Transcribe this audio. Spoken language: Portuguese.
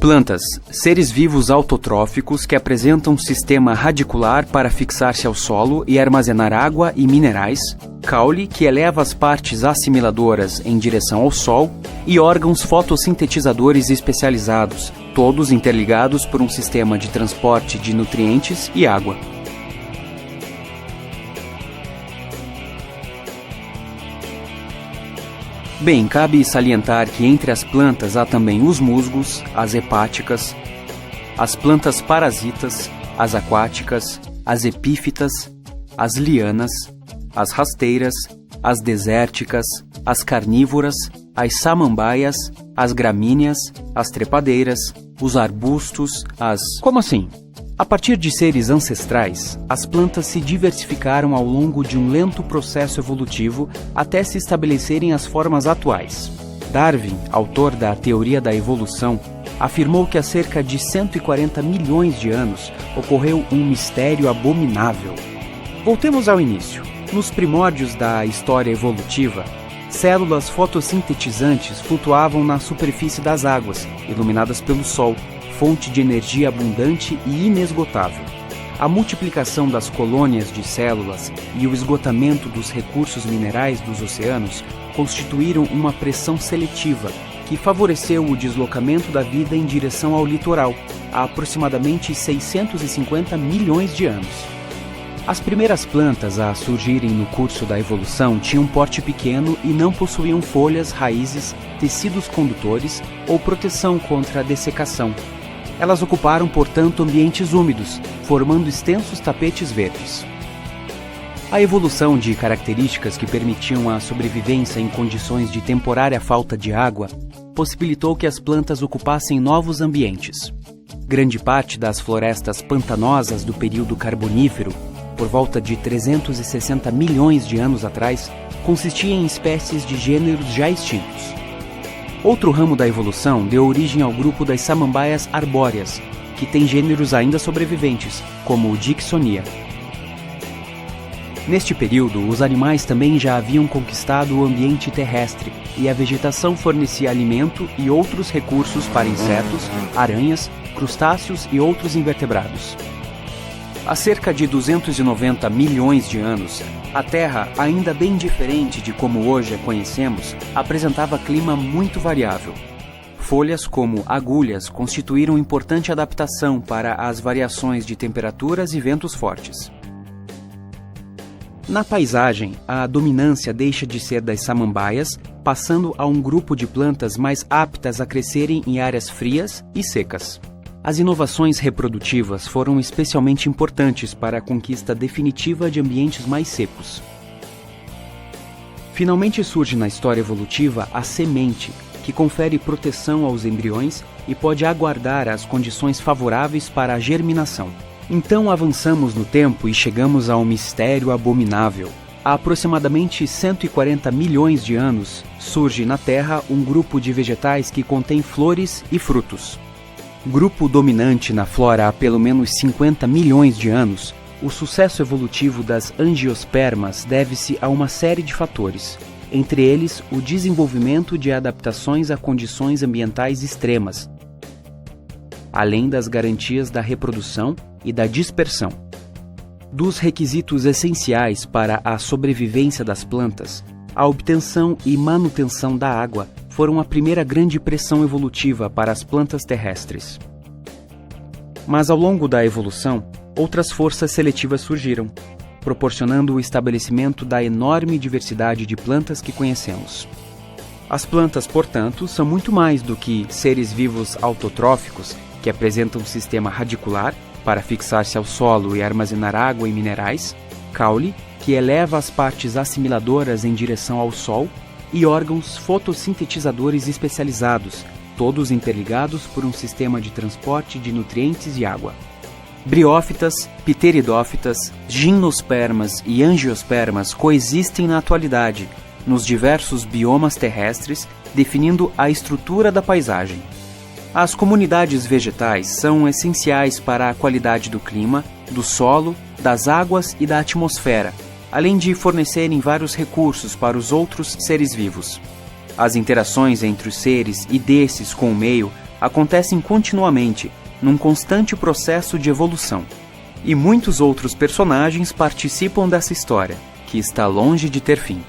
Plantas, seres vivos autotróficos que apresentam um sistema radicular para fixar-se ao solo e armazenar água e minerais, caule, que eleva as partes assimiladoras em direção ao sol, e órgãos fotossintetizadores especializados, todos interligados por um sistema de transporte de nutrientes e água. Bem, cabe salientar que entre as plantas há também os musgos, as hepáticas, as plantas parasitas, as aquáticas, as epífitas, as lianas, as rasteiras, as desérticas, as carnívoras, as samambaias, as gramíneas, as trepadeiras, os arbustos, as... Como assim? A partir de seres ancestrais, as plantas se diversificaram ao longo de um lento processo evolutivo até se estabelecerem as formas atuais. Darwin, autor da teoria da evolução, afirmou que há cerca de 140 milhões de anos ocorreu um mistério abominável. Voltemos ao início. Nos primórdios da história evolutiva, células fotossintetizantes flutuavam na superfície das águas, iluminadas pelo sol, fonte de energia abundante e inesgotável. A multiplicação das colônias de células e o esgotamento dos recursos minerais dos oceanos constituíram uma pressão seletiva que favoreceu o deslocamento da vida em direção ao litoral, há aproximadamente 650 milhões de anos. As primeiras plantas a surgirem no curso da evolução tinham porte pequeno e não possuíam folhas, raízes, tecidos condutores ou proteção contra a dessecação. Elas ocuparam, portanto, ambientes úmidos, formando extensos tapetes verdes. A evolução de características que permitiam a sobrevivência em condições de temporária falta de água possibilitou que as plantas ocupassem novos ambientes. Grande parte das florestas pantanosas do período Carbonífero, por volta de 360 milhões de anos atrás, consistia em espécies de gêneros já extintos. Outro ramo da evolução deu origem ao grupo das samambaias arbóreas, que tem gêneros ainda sobreviventes, como o Dicksonia. Neste período, os animais também já haviam conquistado o ambiente terrestre e a vegetação fornecia alimento e outros recursos para insetos, aranhas, crustáceos e outros invertebrados. Há cerca de 290 milhões de anos, a Terra, ainda bem diferente de como hoje a conhecemos, apresentava clima muito variável. Folhas como agulhas constituíram importante adaptação para as variações de temperaturas e ventos fortes. Na paisagem, a dominância deixa de ser das samambaias, passando a um grupo de plantas mais aptas a crescerem em áreas frias e secas. As inovações reprodutivas foram especialmente importantes para a conquista definitiva de ambientes mais secos. Finalmente surge na história evolutiva a semente, que confere proteção aos embriões e pode aguardar as condições favoráveis para a germinação. Então avançamos no tempo e chegamos a um mistério abominável. Há aproximadamente 140 milhões de anos, surge na Terra um grupo de vegetais que contém flores e frutos. Grupo dominante na flora há pelo menos 50 milhões de anos, o sucesso evolutivo das angiospermas deve-se a uma série de fatores, entre eles o desenvolvimento de adaptações a condições ambientais extremas, além das garantias da reprodução e da dispersão. Dos requisitos essenciais para a sobrevivência das plantas, a obtenção e manutenção da água foram a primeira grande pressão evolutiva para as plantas terrestres. Mas ao longo da evolução, outras forças seletivas surgiram, proporcionando o estabelecimento da enorme diversidade de plantas que conhecemos. As plantas, portanto, são muito mais do que seres vivos autotróficos que apresentam um sistema radicular para fixar-se ao solo e armazenar água e minerais, caule, que eleva as partes assimiladoras em direção ao sol, e órgãos fotossintetizadores especializados, todos interligados por um sistema de transporte de nutrientes e água. Briófitas, pteridófitas, gimnospermas e angiospermas coexistem na atualidade, nos diversos biomas terrestres, definindo a estrutura da paisagem. As comunidades vegetais são essenciais para a qualidade do clima, do solo, das águas e da atmosfera, além de fornecerem vários recursos para os outros seres vivos. As interações entre os seres e desses com o meio acontecem continuamente, num constante processo de evolução. E muitos outros personagens participam dessa história, que está longe de ter fim.